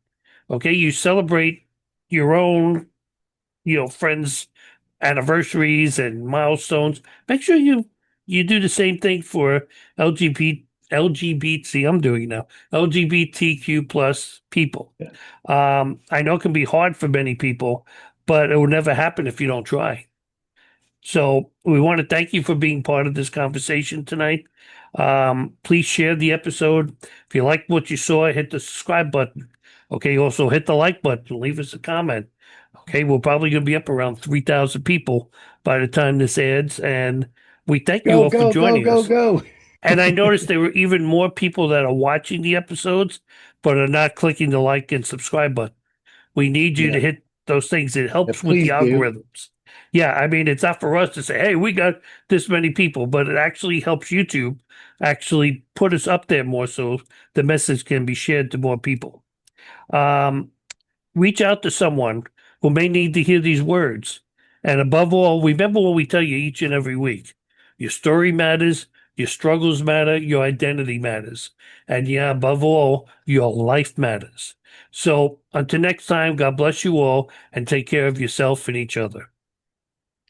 Okay, you celebrate your own, friends' anniversaries and milestones. Make sure you do the same thing for LGBT. See, I'm doing it now. LGBTQ plus people. Yeah. I know it can be hard for many people, but it will never happen if you don't try. So we want to thank you for being part of this conversation tonight. Please share the episode. If you like what you saw, hit the subscribe button. Okay, also hit the like button, leave us a comment. Okay, we're probably going to be up around 3,000 people by the time this airs. And we thank you Go, all for go, go, joining go, us. go. And I noticed there were even more people that are watching the episodes, but are not clicking the like and subscribe button. We need you to Yeah. hit those things. It Yeah, helps with the please do. algorithms. Yeah, I mean, it's not for us to say, hey, we got this many people, but it actually helps YouTube actually put us up there more so the message can be shared to more people. Um, Reach out to someone who may need to hear these words. And above all, remember what we tell you each and every week. Your story matters, your struggles matter, your identity matters. And yeah, above all, your life matters. So until next time, God bless you all and take care of yourself and each other.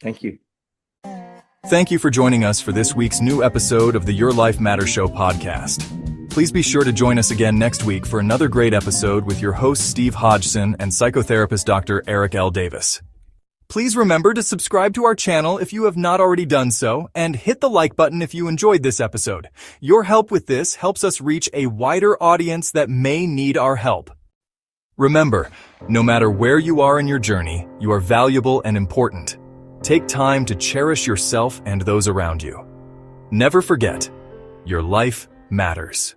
Thank you. Thank you for joining us for this week's new episode of the Your Life Matters Show podcast. Please be sure to join us again next week for another great episode with your host Steve Hodgson and psychotherapist Dr. Eric L. Davis. Please remember to subscribe to our channel if you have not already done so, and hit the like button if you enjoyed this episode. Your help with this helps us reach a wider audience that may need our help. Remember, no matter where you are in your journey, you are valuable and important. Take time to cherish yourself and those around you. Never forget, your life matters.